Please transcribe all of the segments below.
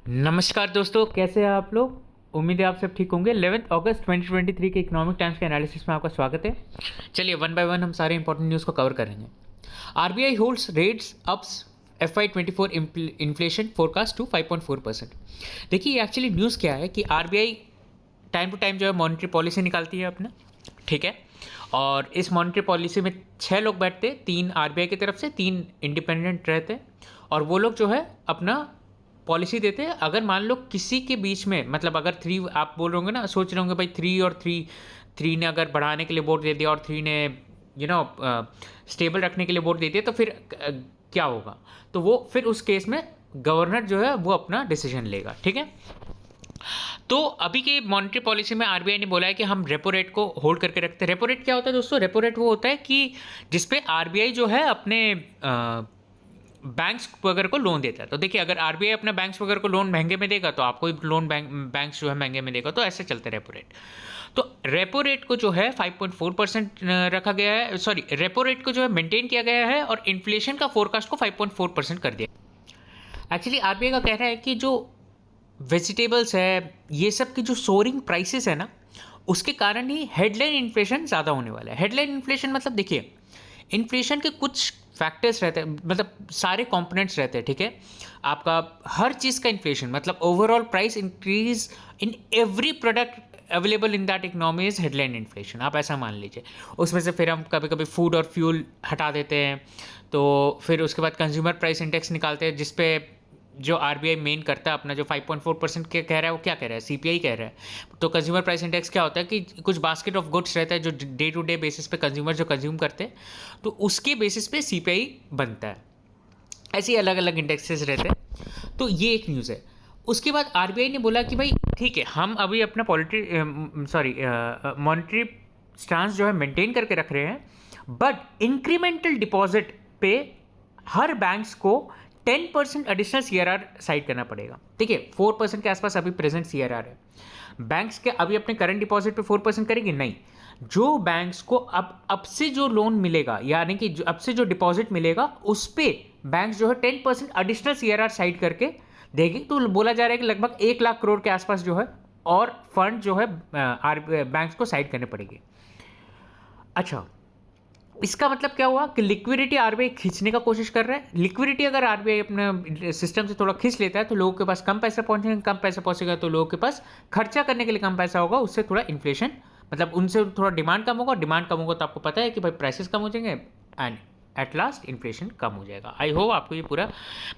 नमस्कार दोस्तों, कैसे हैं आप लोग। उम्मीद है आप सब ठीक होंगे। 11 अगस्त 2023 के इकोनॉमिक टाइम्स के एनालिसिस में आपका स्वागत है। चलिए वन बाय वन हम सारे इंपॉर्टेंट न्यूज़ को कवर करेंगे। RBI holds rates ups FY24 inflation forecast to 5.4%। देखिए एक्चुअली न्यूज़ क्या है कि आरबीआई टाइम टू टाइम जो है मॉनेटरी पॉलिसी निकालती है अपना, ठीक है। और इस मॉनेटरी पॉलिसी में 6 लोग बैठते, 3 आरबीआई की तरफ से, 3 इंडिपेंडेंट रहते, और वो लोग जो है अपना पॉलिसी देते हैं। अगर मान लो किसी के बीच में, मतलब अगर 3 आप बोल रहे होंगे ना, सोच रहे होंगे भाई 3 ने अगर बढ़ाने के लिए वोट दे दिया और 3 ने स्टेबल रखने के लिए वोट दे दिया, तो फिर क्या होगा। तो वो फिर उस केस में गवर्नर जो है वो अपना डिसीजन लेगा, ठीक है। तो अभी के मॉनेटरी पॉलिसी में आरबीआई ने बोला है कि हम रेपो रेट को होल्ड करके रखते हैं। रेपो रेट क्या होता है दोस्तों? रेपो रेट वो होता है कि जिसपे आरबीआई जो है अपने बैंक्स वगैरह को लोन देता है। तो देखिए, अगर आरबीआई अपने बैंक्स वगैरह को लोन महंगे में देगा तो आपको भी लोन बैंक्स जो है महंगे में देगा। तो ऐसे चलते रेपो रेट। तो रेपो रेट को जो है 5.4% रखा गया है, सॉरी, रेपो रेट को जो है मेंटेन किया गया है, और इन्फ्लेशन का फोरकास्ट को 5.4% कर दिया। एक्चुअली आरबीआई का कहना है कि जो वेजिटेबल्स है, ये सब की जो सोरिंग प्राइसेस है ना, उसके कारण ही हेडलाइन इन्फ्लेशन ज़्यादा होने वाला है। हेडलाइन इन्फ्लेशन मतलब देखिए, इन्फ्लेशन के कुछ फैक्टर्स रहते हैं, मतलब सारे कंपोनेंट्स रहते हैं, ठीक है। आपका हर चीज़ का इन्फ्लेशन मतलब overall price increase in every product available in that economy is headline inflation. आप ऐसा मान लीजिए। उसमें से फिर हम कभी कभी फूड और फ्यूल हटा देते हैं, तो फिर उसके बाद कंज्यूमर प्राइस इंडेक्स निकालते हैं, जिसपे जो आरबीआई मेन करता है अपना, जो 5.4% के कह रहा है, वो क्या कह रहा है? सीपीआई कह रहा है। तो कंज्यूमर प्राइस इंडेक्स क्या होता है कि कुछ बास्केट ऑफ गुड्स रहता है जो डे टू डे बेसिस पे कंज्यूमर जो कंज्यूम करते हैं, तो उसके बेसिस पे सीपीआई बनता है। ऐसे अलग अलग इंडेक्सेस रहते हैं। तो ये एक न्यूज़ है। उसके बाद आरबीआई ने बोला कि भाई ठीक है, हम अभी अपना मॉनेटरी स्टांस जो है मेंटेन करके रख रहे हैं, बट इंक्रीमेंटल डिपॉजिट पे हर बैंक्स को 10% एडिशनल सीआरआर साइड करना पड़ेगा। देखिए 4% के आसपास अभी प्रेजेंट सीआरआर है। बैंक्स के अभी अपने करंट डिपॉजिट पे 4% करेंगे नहीं। जो बैंक्स को अब से जो लोन मिलेगा, यानी कि अब से जो डिपॉजिट मिलेगा, उस पे बैंक्स जो है 10% एडिशनल सीआरआर साइड करके देगी। तो बोला जा रहा है कि लगभग 1 लाख करोड़ के आसपास जो है और फंड जो है बैंक्स को साइड करने पड़ेगी। अच्छा, इसका मतलब क्या हुआ कि लिक्विडिटी आरबीआई खींचने का कोशिश कर रहा है। लिक्विडिटी अगर आरबीआई अपने सिस्टम से थोड़ा खींच लेता है तो लोगों के पास कम पैसा पहुंचेंगे, कम पैसा पहुंचेगा तो लोगों के पास खर्चा करने के लिए कम पैसा होगा, उससे थोड़ा इन्फ्लेशन, मतलब उनसे थोड़ा डिमांड कम होगा। डिमांड कम होगा तो आपको पता है कि भाई प्राइसेस कम हो जाएंगे एंड एट लास्ट इन्फ्लेशन कम हो जाएगा। आई होप आपको ये पूरा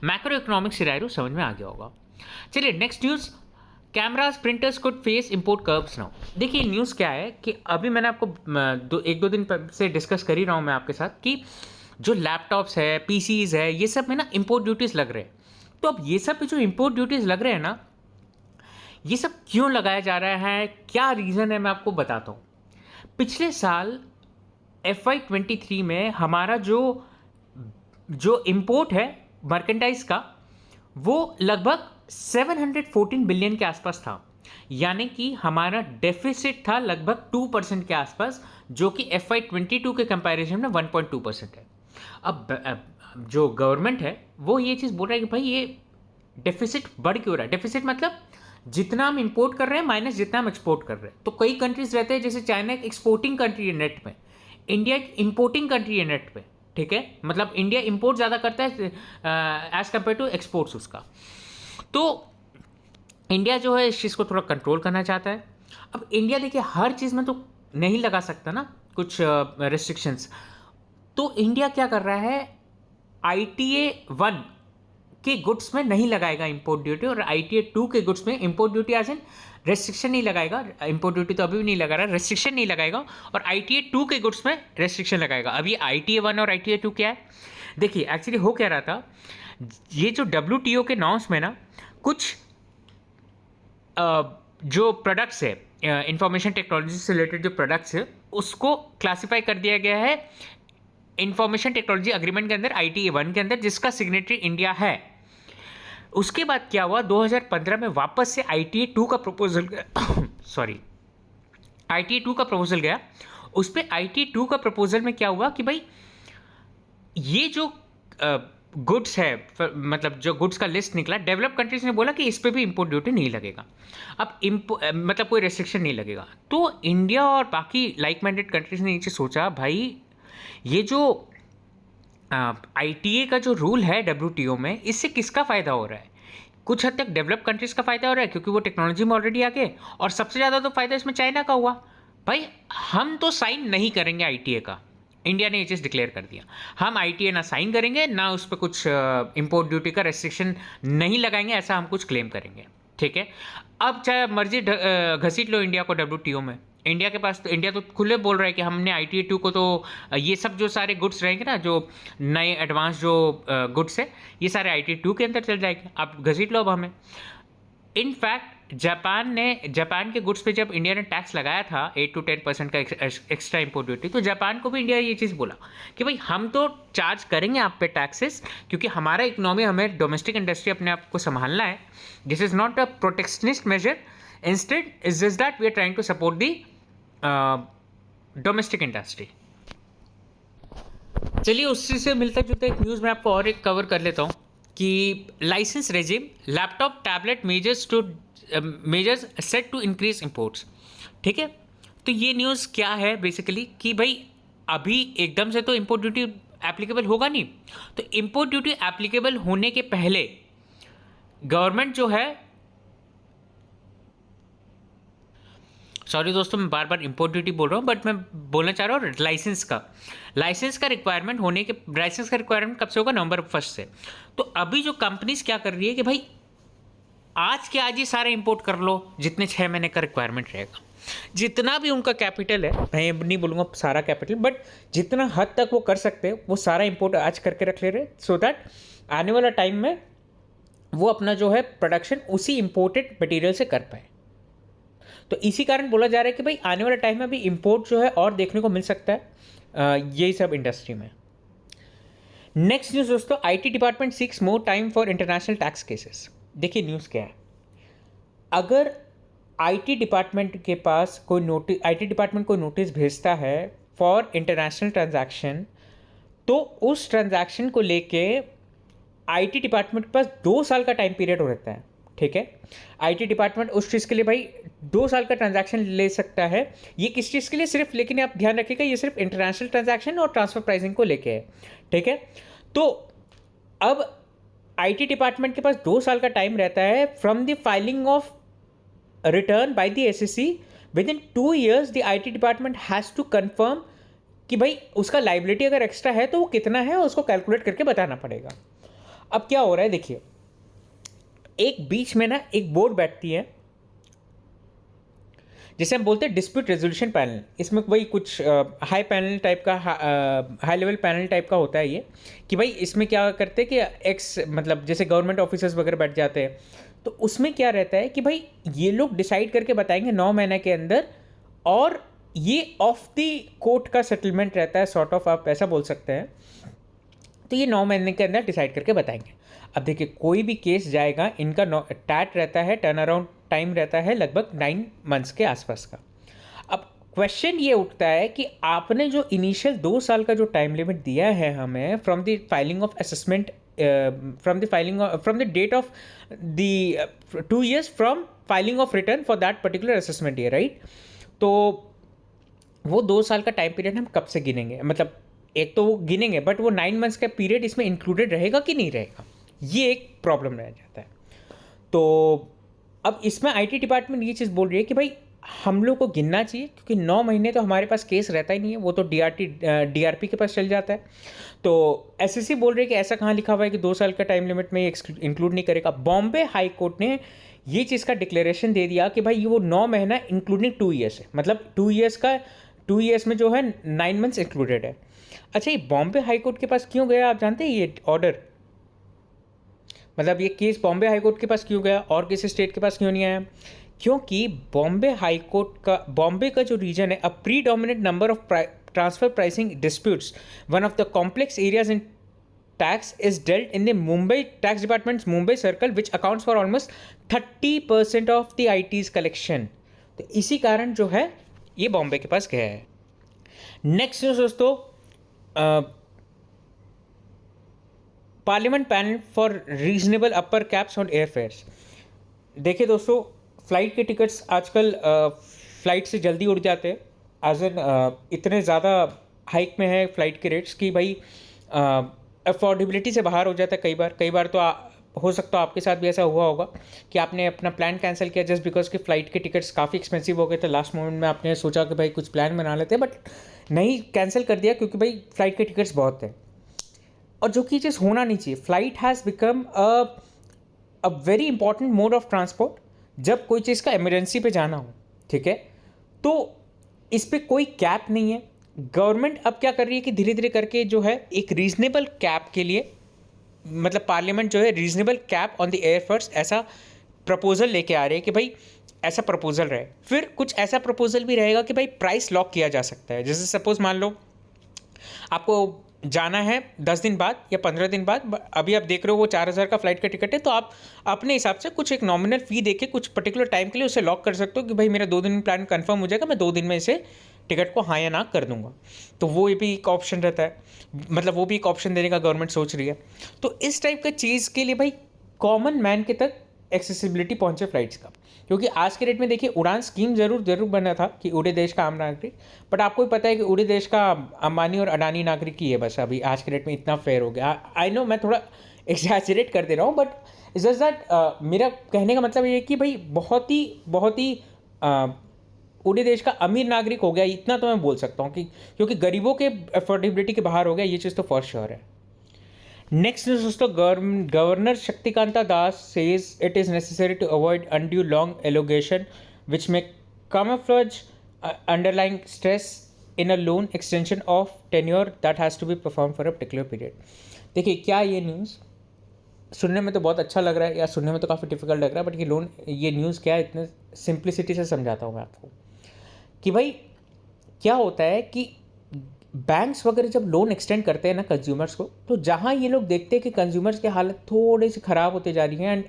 मैक्रो इकोनॉमिक सिनेरियो समझ में आ गया होगा। चलिए next news, cameras printers could face import curves now. देखिए न्यूज़ क्या है कि अभी मैंने आपको एक दो दिन से डिस्कस कर ही रहा हूँ मैं आपके साथ कि जो लैपटॉप्स है, पीसीज है, ये सब में ना इंपोर्ट ड्यूटीज़ लग रहे हैं। तो अब ये सब जो इंपोर्ट ड्यूटीज़ लग रहे हैं ना, ये सब क्यों लगाया जा रहा है, क्या रीज़न है, मैं आपको बताता हूँ। पिछले साल FY23 में हमारा जो जो इंपोर्ट है मर्केंटाइज का, वो लगभग 714 बिलियन के आसपास था। यानी कि हमारा डेफिसिट था लगभग 2% के आसपास, जो कि FY22 के कंपैरिजन में 1.2% है। अब जो गवर्नमेंट है वो ये चीज़ बोल रहा है कि भाई ये डेफिसिट बढ़ क्यों रहा है। डेफिसिट मतलब जितना हम इंपोर्ट कर रहे हैं माइनस जितना हम एक्सपोर्ट कर रहे हैं। तो कई कंट्रीज रहते हैं, जैसे चाइना एक एक्सपोर्टिंग कंट्री है नेट में, इंडिया एक इंपोर्टिंग कंट्री है नेट पे, ठीक है। मतलब इंडिया इंपोर्ट ज़्यादा करता है एज कंपेयर टू एक्सपोर्ट्स उसका। तो इंडिया जो है इस चीज़ को थोड़ा कंट्रोल करना चाहता है। अब इंडिया देखिए हर चीज़ में तो नहीं लगा सकता ना कुछ रेस्ट्रिक्शंस। तो इंडिया क्या कर रहा है, ITA 1 के गुड्स में नहीं लगाएगा इंपोर्ट ड्यूटी, और ITA 2 के गुड्स में import duty as an restriction नहीं लगाएगा। इंपोर्ट ड्यूटी तो अभी भी नहीं लगा रहा, रेस्ट्रिक्शन नहीं लगाएगा, और ITA 2 के गुड्स में रेस्ट्रिक्शन लगाएगा। अभी ITA 1 और ITA 2 क्या है? देखिए एक्चुअली हो क्या रहा था, ये जो WTO के नॉर्म्स में ना कुछ जो प्रोडक्ट्स है, इंफॉर्मेशन टेक्नोलॉजी से रिलेटेड जो प्रोडक्ट्स है, उसको क्लासिफाई कर दिया गया है इंफॉर्मेशन टेक्नोलॉजी अग्रीमेंट के अंदर, ITA 1 के अंदर, जिसका सिग्नेटरी इंडिया है। उसके बाद क्या हुआ, 2015 में वापस से ITA 2 का प्रपोजल गया सॉरी, ITA 2 का प्रपोजल गया। उस पर ITA 2 का प्रपोजल में क्या हुआ कि भाई ये जो गुड्स है, मतलब जो गुड्स का लिस्ट निकला, डेवलप कंट्रीज ने बोला कि इस पे भी इंपोर्ट ड्यूटी नहीं लगेगा। अब मतलब कोई रेस्ट्रिक्शन नहीं लगेगा। तो इंडिया और बाकी लाइक माइंडेड कंट्रीज ने नीचे सोचा, भाई ये जो ITA का जो रूल है WTO में, इससे किसका फ़ायदा हो रहा है? कुछ हद तक डेवलप कंट्रीज का फ़ायदा हो रहा है क्योंकि वो टेक्नोलॉजी में ऑलरेडी आगे, और सबसे ज़्यादा तो फ़ायदा इसमें चाइना का हुआ। भाई हम तो साइन नहीं करेंगे ITA का, इंडिया ने ये चीज़ डिक्लेयर कर दिया, हम ITA ना साइन करेंगे, ना उस पर कुछ इंपोर्ट ड्यूटी का रेस्ट्रिक्शन नहीं लगाएंगे, ऐसा हम कुछ क्लेम करेंगे। ठीक है, अब चाहे मर्जी घसीट लो इंडिया को WTO में। इंडिया के पास तो, इंडिया तो खुले बोल रहा है कि हमने ITA 2 को तो ये सब जो सारे गुड्स रहेंगे ना, जो नए एडवांस जो गुड्स है, ये सारे ITA 2 के अंदर चल जाएंगे, आप घसीट लो अब हमें। इनफैक्ट जापान के गुड्स पे जब इंडिया ने टैक्स लगाया था 8 to 10% का एक्स्ट्रा इंपोर्ट ड्यूटी, तो जापान को भी इंडिया ये चीज़ बोला कि भाई हम तो चार्ज करेंगे आप पे टैक्सेस, क्योंकि हमारा इकोनॉमी, हमें डोमेस्टिक इंडस्ट्री अपने आप को संभालना है। This is not a protectionist measure, instead is just that we are trying to support the domestic industry. चलिए, उससे से मिलता जुलता एक न्यूज़ मैं आपको और एक कवर कर लेता हूँ कि licence regime laptop tablet measures set to increase imports. ठीक है, तो ये न्यूज़ क्या है बेसिकली कि भाई अभी एकदम से तो इंपोर्ट ड्यूटी एप्लीकेबल होगा नहीं, तो इंपोर्ट ड्यूटी एप्लीकेबल होने के पहले गवर्नमेंट जो है, सॉरी दोस्तों मैं बार बार इंपोर्ट ड्यूटी बोल रहा हूँ, बट मैं बोलना चाह रहा हूँ लाइसेंस का रिक्वायरमेंट होने के, लाइसेंस का रिक्वायरमेंट कब से होगा? November 1 से। तो अभी जो कंपनीज क्या कर रही है कि भाई आज के आज ही सारे इंपोर्ट कर लो, जितने 6 महीने का रिक्वायरमेंट रहेगा, जितना भी उनका कैपिटल है, मैं नहीं बोलूँगा सारा कैपिटल, बट जितना हद तक वो कर सकते हैं वो सारा इंपोर्ट आज करके रख ले रहे, सो दैट आने वाला टाइम में वो अपना जो है प्रोडक्शन उसी इंपोर्टेड मटेरियल से कर पाए। तो इसी कारण बोला जा रहा है कि भाई आने वाले टाइम में भी इंपोर्ट जो है और देखने को मिल सकता है यही सब इंडस्ट्री में। नेक्स्ट न्यूज़ दोस्तों, IT department seeks more time for international tax cases. देखिए न्यूज़ क्या है, अगर IT डिपार्टमेंट के पास कोई नोटिस, IT डिपार्टमेंट कोई नोटिस भेजता है फॉर इंटरनेशनल ट्रांजैक्शन, तो उस ट्रांजैक्शन को लेके IT डिपार्टमेंट के पास 2 साल का टाइम पीरियड हो रहता है। ठीक है, IT डिपार्टमेंट उस चीज़ के लिए भाई 2 साल का ट्रांजैक्शन ले सकता है। ये किस चीज़ के लिए? सिर्फ, लेकिन आप ध्यान रखिएगा, ये सिर्फ इंटरनेशनल ट्रांजैक्शन और ट्रांसफर प्राइसिंग को लेके है। ठीक है, तो अब IT डिपार्टमेंट के पास 2 साल का टाइम रहता है from the filing of return by the SEC। Within 2 years the IT department has to confirm कि भाई उसका लाइबिलिटी अगर एक्स्ट्रा है तो वो कितना है, उसको कैलकुलेट करके बताना पड़ेगा। अब क्या हो रहा है देखिए, एक बीच में ना एक बोर्ड बैठती है जिसे हम बोलते हैं डिस्प्यूट रेजोल्यूशन पैनल। इसमें वही कुछ हाई पैनल टाइप का, हाई लेवल पैनल टाइप का होता है ये, कि भाई इसमें क्या करते हैं कि मतलब जैसे गवर्नमेंट ऑफिसर्स वगैरह बैठ जाते हैं, तो उसमें क्या रहता है कि भाई ये लोग डिसाइड करके बताएंगे 9 महीने के अंदर, और ये ऑफ द कोर्ट का सेटलमेंट रहता है, सॉर्ट ऑफ, आप ऐसा बोल सकते हैं। तो ये 9 महीने के अंदर डिसाइड करके बताएंगे। अब देखिए कोई भी केस जाएगा, इनका टैट रहता है, टर्न अराउंड टाइम रहता है लगभग 9 months के आसपास का। अब क्वेश्चन ये उठता है कि आपने जो इनिशियल 2 साल का जो टाइम लिमिट दिया है हमें from the filing of assessment, from the date of the 2 years from filing of return for that particular assessment year, right? तो वो 2 साल का टाइम पीरियड हम कब से गिनेंगे? मतलब एक तो वो गिनेंगे, बट वो 9 months का पीरियड इसमें इंक्लूडेड रहेगा कि नहीं रहेगा, ये एक प्रॉब्लम रह जाता है। तो अब इसमें IT डिपार्टमेंट ये चीज़ बोल रही है कि भाई हम लोग को गिनना चाहिए, क्योंकि 9 महीने तो हमारे पास केस रहता ही नहीं है, वो तो DRP के पास चल जाता है। तो SEC बोल रही है कि ऐसा कहाँ लिखा हुआ है कि 2 साल का टाइम लिमिट में इंक्लूड नहीं करेगा। बॉम्बे हाई कोर्ट ने ये चीज़ का डिक्लेरेशन दे दिया कि भाई ये वो 9 महीना इंक्लूडिंग 2 years है, मतलब 2 years में जो है 9 months इंक्लूडेड है। अच्छा, ये बॉम्बे हाई कोर्ट के पास क्यों गया आप जानते हैं ये ऑर्डर? मतलब ये केस बॉम्बे हाई कोर्ट के पास क्यों गया और किसी स्टेट के पास क्यों नहीं आया? क्योंकि बॉम्बे हाई कोर्ट का, बॉम्बे का जो रीजन है, a predominant number of transfer pricing disputes, one of the complex areas in tax is dealt in the Mumbai tax departments Mumbai circle, which accounts for almost 30% of the IT's collection. तो इसी कारण जो है ये बॉम्बे के पास गया है। नेक्स्ट न्यूज़ दोस्तों, parliament panel for reasonable upper caps on air fares. देखिए दोस्तों, फ़्लाइट के टिकट्स आजकल फ़्लाइट से जल्दी उड़ जाते हैं, एज एन इतने ज़्यादा हाइक में है फ़्लाइट के रेट्स कि भाई अफोर्डेबिलिटी से बाहर हो जाता है कई बार तो हो सकता है आपके साथ भी ऐसा हुआ होगा कि आपने अपना प्लान कैंसिल किया जस्ट बिकॉज कि फ़्लाइट के टिकट्स काफ़ी एक्सपेंसिव हो गए थे। लास्ट मोमेंट में आपने सोचा कि भाई कुछ प्लान बना लेते हैं, बट नहीं, कैंसिल कर दिया क्योंकि भाई फ़्लाइट के टिकट्स बहुत थे। और जो कि चीज़ होना नहीं चाहिए, flight has become a very important mode of transport जब कोई चीज़ का इमरजेंसी पे जाना हो, ठीक है। तो इस पे कोई कैप नहीं है। गवर्नमेंट अब क्या कर रही है कि धीरे धीरे करके जो है एक रीजनेबल कैप के लिए, मतलब पार्लियामेंट जो है रीजनेबल कैप ऑन द एयरफेयर्स ऐसा प्रपोजल लेके आ रहे हैं कि भाई ऐसा प्रपोजल रहे। फिर कुछ ऐसा प्रपोजल भी रहेगा कि भाई प्राइस लॉक किया जा सकता है। जैसे सपोज मान लो आपको जाना है 10 दिन बाद या 15 दिन बाद, अभी आप देख रहे हो वो 4,000 का फ्लाइट का टिकट है, तो आप अपने हिसाब से कुछ एक नॉमिनल फ़ी देके कुछ पर्टिकुलर टाइम के लिए उसे लॉक कर सकते हो कि भाई मेरा 2 दिन में प्लान कंफर्म हो जाएगा, मैं 2 दिन में इसे टिकट को हाँ या ना कर दूंगा। तो वो भी एक ऑप्शन रहता है, मतलब वो भी एक ऑप्शन देने का गवर्नमेंट सोच रही है। तो इस टाइप का चीज़ के लिए भाई कॉमन मैन के तक एक्सेसिबिलिटी पहुंचे फ्लाइट्स का, क्योंकि आज के डेट में देखिए उड़ान स्कीम जरूर बना था कि उड़े देश का आम नागरिक, बट आपको भी पता है कि उड़े देश का अंबानी और अडानी नागरिक ही है बस। अभी आज के डेट में इतना फेयर हो गया। आई नो मैं थोड़ा एक्सैजरेट कर दे रहा हूँ, बट इट्स जस्ट दैट मेरा कहने का मतलब ये है कि भाई बहुत ही उड़े देश का अमीर नागरिक हो गया, इतना तो मैं बोल सकता हूँ कि क्योंकि गरीबों के अफोर्डेबिलिटी के बाहर हो गया, ये चीज़ तो फॉर श्योर है। नेक्स्ट न्यूज दोस्तों, governor Shaktikanta Das says it is necessary to avoid undue long elongation which may camouflage underlying stress in a loan extension of tenure that has to be performed for a particular period। देखिए क्या ये news सुनने में तो बहुत अच्छा लग रहा है या सुनने में तो काफ़ी डिफिकल्ट लग रहा है, बट ये न्यूज़ क्या है, इतने सिंप्लिसिटी से समझाता हूँ मैं आपको कि भाई क्या होता है कि बैंक्स वगैरह जब लोन एक्सटेंड करते हैं ना कंज्यूमर्स को, तो जहाँ ये लोग देखते हैं कि कंज्यूमर्स की हालत थोड़ी सी ख़राब होते जा रही है एंड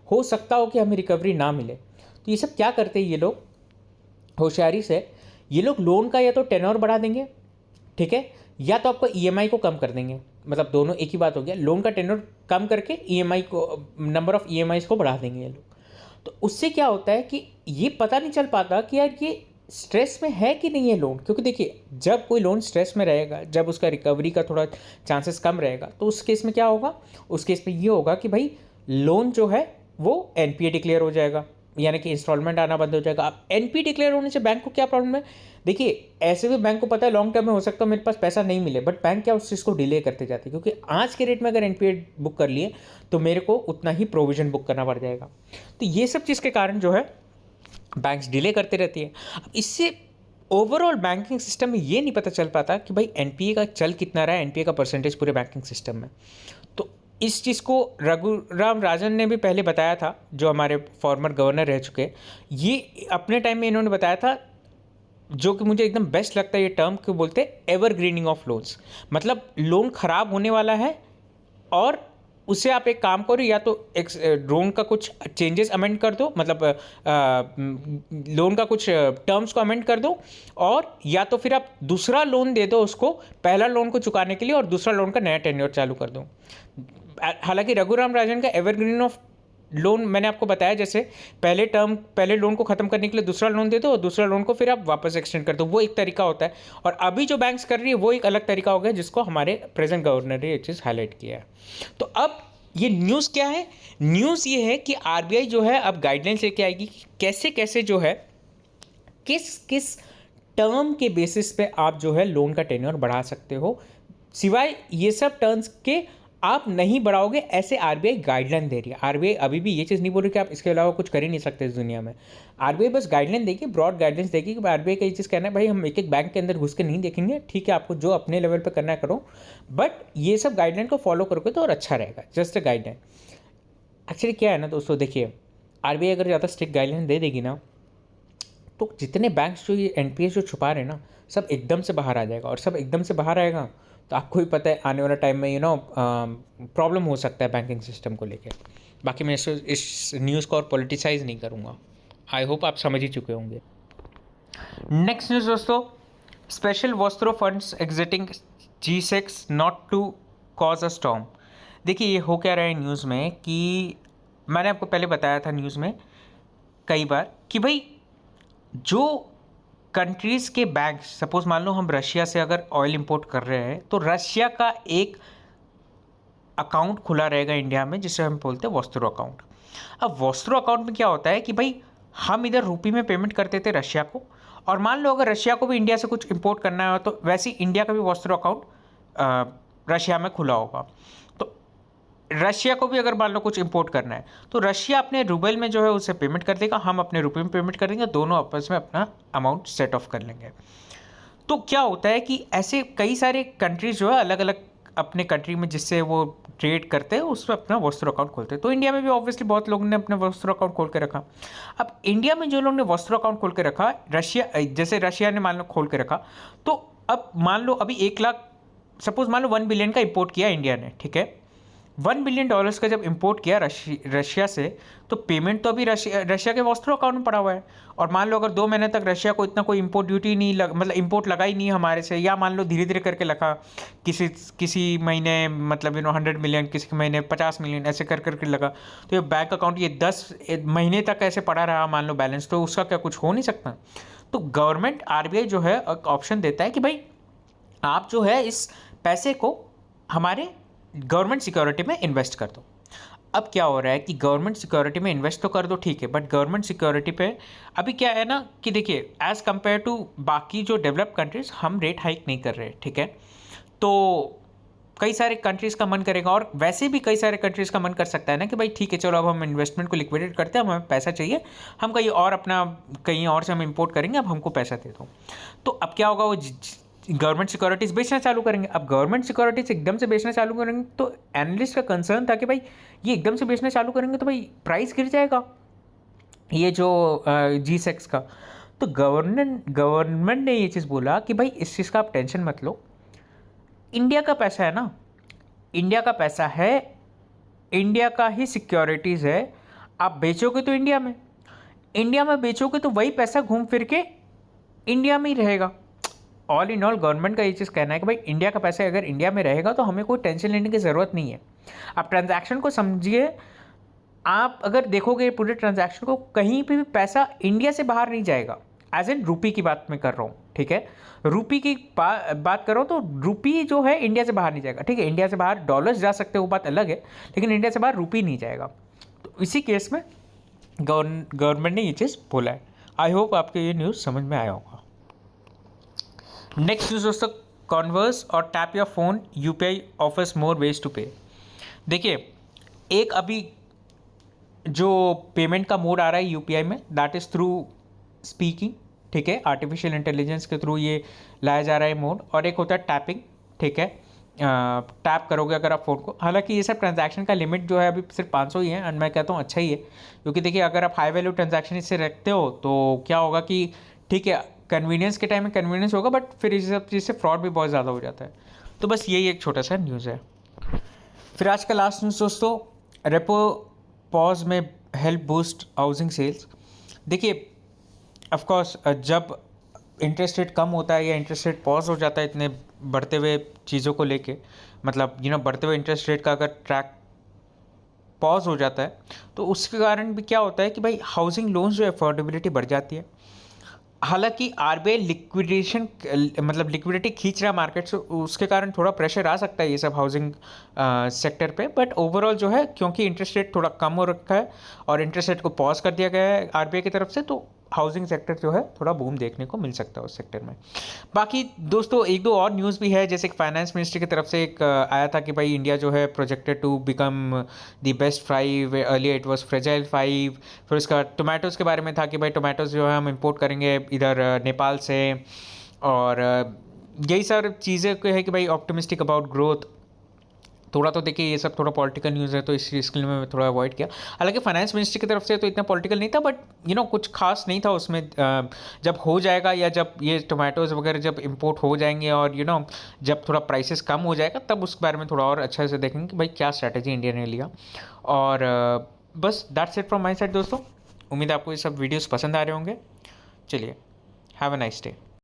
हो सकता हो कि हमें रिकवरी ना मिले, तो ये सब क्या करते हैं ये लोग होशियारी से, ये लोग लोन का या तो टेन्योर बढ़ा देंगे, ठीक है, या तो आपको ईएमआई को कम कर देंगे। मतलब दोनों एक ही बात हो गया, लोन का टेन्योर कम करके ईएमआई को, नंबर ऑफ ईएमआईज को बढ़ा देंगे ये लोग। तो उससे क्या होता है कि ये पता नहीं चल पाता कि यार ये स्ट्रेस में है कि नहीं है लोन, क्योंकि देखिए जब कोई लोन स्ट्रेस में रहेगा, जब उसका रिकवरी का थोड़ा चांसेस कम रहेगा, तो उस केस में क्या होगा, उस केस में ये होगा कि भाई लोन जो है वो एनपीए डिक्लेयर हो जाएगा, यानी कि इंस्टॉलमेंट आना बंद हो जाएगा। अब एनपीए डिक्लेयर होने से बैंक को क्या प्रॉब्लम है, देखिए ऐसे भी बैंक को पता है लॉन्ग टर्म में हो सकता है मेरे पास पैसा नहीं मिले, बट बैंक क्या उस चीज़ को डिले करते जाते हैं, क्योंकि आज के रेट में अगर एनपीए बुक कर लिए तो मेरे को उतना ही प्रोविजन बुक करना पड़ जाएगा। तो ये सब चीज़ के कारण जो है बैंक्स डिले करते रहती है। अब इससे ओवरऑल बैंकिंग सिस्टम में ये नहीं पता चल पाता कि भाई एनपीए का चल कितना रहा है, एनपीए का परसेंटेज पूरे बैंकिंग सिस्टम में। तो इस चीज़ को रघुराम राजन ने भी पहले बताया था, जो हमारे फॉर्मर गवर्नर रह चुके, ये अपने टाइम में इन्होंने बताया था, जो कि मुझे एकदम बेस्ट लगता है ये टर्म को बोलते हैं एवरग्रीनिंग ऑफ लोन्स। मतलब लोन खराब होने वाला है और उससे आप एक काम करो, या तो एक लोन का कुछ चेंजेस अमेंड कर दो, मतलब लोन का कुछ टर्म्स को अमेंड कर दो, और या तो फिर आप दूसरा लोन दे दो उसको, पहला लोन को चुकाने के लिए, और दूसरा लोन का नया टेन्योर चालू कर दो। हालांकि रघुराम राजन का एवरग्रीन ऑफ लोन मैंने आपको बताया, जैसे पहले लोन को ख़त्म करने के लिए दूसरा लोन दे दो और दूसरा लोन को फिर आप वापस एक्सटेंड कर दो, वो एक तरीका होता है। और अभी जो बैंक्स कर रही है वो एक अलग तरीका हो गया, जिसको हमारे प्रेजेंट गवर्नर ने ये चीज़ हाईलाइट किया है। तो अब ये न्यूज़ क्या है, न्यूज़ ये है कि आरबीआई जो है अब गाइडलाइंस लेके आएगी कि कैसे कैसे जो है किस किस टर्म के बेसिस पे आप जो है लोन का टेन्योर बढ़ा सकते हो, सिवाय ये सब टर्म्स के आप नहीं बढ़ाओगे, ऐसे आरबीआई गाइडलाइन दे रही है। आरबीआई अभी भी ये चीज़ नहीं बोल रही कि आप इसके अलावा कुछ कर ही नहीं सकते इस दुनिया में। आरबीआई बस गाइडलाइन देगी, ब्रॉड गाइडलाइंस देगी कि आरबीआई का ये चीज़ कहना है भाई हम एक एक बैंक के अंदर घुस के नहीं देखेंगे, ठीक है, आपको जो अपने लेवल पर करना है करो, बट ये सब गाइडलाइन को फॉलो करोगे तो और अच्छा रहेगा। Just a guideline. एक्चुअली क्या है ना दोस्तों, देखिए आरबीआई अगर ज़्यादा स्ट्रिक्ट गाइडलाइन दे देगी ना, तो जितने बैंक्स जो ये एनपीए जो छुपा रहे हैं ना, सब एकदम से बाहर आ जाएगा, और सब एकदम से बाहर आएगा तो आपको भी पता है आने वाला टाइम में प्रॉब्लम हो सकता है बैंकिंग सिस्टम को लेकर। बाकी मैं इस न्यूज़ को और पॉलिटिसाइज नहीं करूँगा। आई होप आप समझ ही चुके होंगे। नेक्स्ट न्यूज़ दोस्तों, special vostro funds exiting G6 not to cause a storm. देखिए ये हो क्या रहा है न्यूज़ में कि मैंने आपको पहले बताया था न्यूज़ में कई बार कि भाई जो कंट्रीज़ के बैंक, सपोज मान लो हम रशिया से अगर ऑयल इंपोर्ट कर रहे हैं तो रशिया का एक अकाउंट खुला रहेगा इंडिया में जिसे हम बोलते हैं वस्त्रो अकाउंट। अब वस्त्रो अकाउंट में क्या होता है कि भाई हम इधर रुपी में पेमेंट करते थे रशिया को, और मान लो अगर रशिया को भी इंडिया से कुछ इंपोर्ट करना है तो वैसे ही इंडिया का भी वस्त्रो अकाउंट रशिया में खुला होगा। तो रशिया को भी अगर मान लो कुछ इंपोर्ट करना है तो रशिया अपने रूबल में जो है उसे पेमेंट कर देगा, हम अपने रुपये में पेमेंट कर देंगे, दोनों आपस में अपना अमाउंट सेट ऑफ कर लेंगे। तो क्या होता है कि ऐसे कई सारे कंट्रीज जो है अलग अलग अपने कंट्री में जिससे वो ट्रेड करते हैं उसमें अपना वस्त्र अकाउंट खोलते हैं। तो इंडिया में भी ऑब्वियसली बहुत लोगों ने अपना वस्त्र अकाउंट खोल के रखा। अब इंडिया में जो लोगों ने वस्त्र अकाउंट खोल के रखा, रशिया जैसे रशिया ने मान लो खोल के रखा, तो अब मान लो अभी 1 लाख, सपोज मान लो 1 बिलियन का इंपोर्ट किया इंडिया ने, ठीक है। $1 बिलियन का जब इंपोर्ट किया रशिया से, तो पेमेंट तो अभी रशिया के वस्त्रो अकाउंट में पड़ा हुआ है। और मान लो अगर 2 महीने तक रशिया को इतना कोई इंपोर्ट ड्यूटी नहीं मतलब इंपोर्ट लगा ही नहीं हमारे से, या मान लो धीरे धीरे करके लगा, किसी महीने मतलब 100 मिलियन, किसी महीने 50 मिलियन, ऐसे कर करके लगा, तो ये बैंक अकाउंट ये 10 महीने तक ऐसे पड़ा रहा मान लो बैलेंस, तो उसका क्या कुछ हो नहीं सकता। तो गवर्नमेंट RBI जो है एक ऑप्शन देता है कि भाई आप जो है इस पैसे को हमारे गवर्नमेंट सिक्योरिटी में इन्वेस्ट कर दो। अब क्या हो रहा है कि गवर्नमेंट सिक्योरिटी में इन्वेस्ट तो कर दो, ठीक है, बट गवर्नमेंट सिक्योरिटी पे अभी क्या है ना कि देखिए एज़ कंपेयर टू बाकी जो डेवलप कंट्रीज हम रेट हाइक नहीं कर रहे, ठीक है। तो कई सारे कंट्रीज़ का मन करेगा, और वैसे भी कई सारे कंट्रीज़ का मन कर सकता है ना कि भाई ठीक है चलो अब हम इन्वेस्टमेंट को लिक्विडेट करते हैं, हमें पैसा चाहिए, हम कहीं और से हम इंपोर्ट करेंगे, अब हमको पैसा दे दो। तो अब क्या होगा, वो गवर्नमेंट सिक्योरिटीज़ बेचना चालू करेंगे। अब गवर्नमेंट सिक्योरिटीज़ एकदम से बेचना चालू करेंगे तो एनालिस्ट का कंसर्न था कि भाई ये एकदम से बेचना चालू करेंगे तो भाई प्राइस गिर जाएगा ये जो G-Secs का। तो गवर्नमेंट ने ये चीज़ बोला कि भाई इस चीज़ का आप टेंशन मत लो, इंडिया का पैसा है ना, इंडिया का पैसा है, इंडिया का ही सिक्योरिटीज़ है, आप बेचोगे तो इंडिया में बेचोगे तो वही पैसा घूम फिर के इंडिया में ही रहेगा। ऑल इन ऑल गवर्नमेंट का ये चीज़ कहना है कि भाई इंडिया का पैसा अगर इंडिया में रहेगा तो हमें कोई टेंशन लेने की ज़रूरत नहीं है। आप ट्रांजैक्शन को समझिए, आप अगर देखोगे पूरे ट्रांजैक्शन को, कहीं पे भी पैसा इंडिया से बाहर नहीं जाएगा। एज एन रुपी की बात मैं कर रहा हूँ, ठीक है, रुपी की बात कर रहा हूँ, तो रुपी जो है इंडिया से बाहर नहीं जाएगा, ठीक है। इंडिया से बाहर डॉलर्स जा सकते हैं, वो बात अलग है, लेकिन इंडिया से बाहर रुपी नहीं जाएगा। तो इसी केस में गवर्नमेंट ने ये चीज़ बोला है। आई होप आपको ये न्यूज़ समझ में आया होगा। नेक्स्ट न्यूज़ दोस्तों, कॉन्वर्स और tap your phone UPI offers more ways to pay. देखिए एक अभी जो पेमेंट का मोड आ रहा है UPI में, दैट इज़ थ्रू स्पीकिंग, ठीक है, आर्टिफिशियल इंटेलिजेंस के थ्रू ये लाया जा रहा है मोड। और एक होता है टैपिंग, ठीक है, टैप करोगे अगर आप फ़ोन को। हालांकि ये सब ट्रांजैक्शन का लिमिट जो है अभी सिर्फ 500 ही है, एंड मैं कहता हूँ अच्छा ही है, क्योंकि देखिए अगर आप हाई वैल्यू ट्रांजैक्शन इससे रखते हो तो क्या होगा कि ठीक है कन्वीनियंस के टाइम में कन्वीनियंस होगा, बट फिर इस सब चीज़ से फ्रॉड भी बहुत ज़्यादा हो जाता है। तो बस यही एक छोटा सा न्यूज़ है। फिर आज का लास्ट न्यूज़ दोस्तों, रेपो पॉज में हेल्प बूस्ट हाउसिंग सेल्स। देखिए ऑफकोर्स जब इंटरेस्ट रेट कम होता है या इंटरेस्ट रेट पॉज हो जाता है इतने बढ़ते हुए चीज़ों को लेके, मतलब बढ़ते हुए इंटरेस्ट रेट का अगर ट्रैक पॉज हो जाता है तो उसके कारण भी क्या होता है कि भाई हाउसिंग लोन्स जो अफोर्डेबिलिटी बढ़ जाती है। हालांकि RBI लिक्विडिटी खींच रहा है मार्केट से, उसके कारण थोड़ा प्रेशर आ सकता है ये सब हाउसिंग सेक्टर पे, बट ओवरऑल जो है क्योंकि इंटरेस्ट रेट थोड़ा कम हो रखा है और इंटरेस्ट रेट को पॉज कर दिया गया है RBI की तरफ से, तो हाउसिंग सेक्टर जो है थोड़ा बूम देखने को मिल सकता है उस सेक्टर में। बाकी दोस्तों एक दो और न्यूज़ भी है, जैसे कि फाइनेंस मिनिस्ट्री की तरफ से एक आया था कि भाई इंडिया जो है projected to become the best 5, earlier it was fragile 5। फिर उसका टोमेटोज़ के बारे में था कि भाई टोमेटोज़ जो है हम इंपोर्ट करेंगे इधर नेपाल से, और यही सारी चीज़ें है कि भाई ऑप्टिमिस्टिक अबाउट ग्रोथ। थोड़ा तो देखिए ये सब थोड़ा पॉलिटिकल न्यूज़ है तो इस चीज़ के लिए मैं थोड़ा अवॉइड किया। हालांकि फाइनेंस मिनिस्ट्री की तरफ से तो इतना पॉलिटिकल नहीं था, बट कुछ खास नहीं था उसमें। जब हो जाएगा या जब ये टोमेटोज़ वगैरह जब इंपोर्ट हो जाएंगे और जब थोड़ा प्राइसेस कम हो जाएगा तब उस बारे में थोड़ा और अच्छे से देखेंगे कि भाई क्या स्ट्रैटेजी इंडिया ने लिया। और बस that's it from my side दोस्तों। उम्मीद आपको ये सब वीडियोज़ पसंद आ रहे होंगे। चलिए, हैव अ नाइस डे।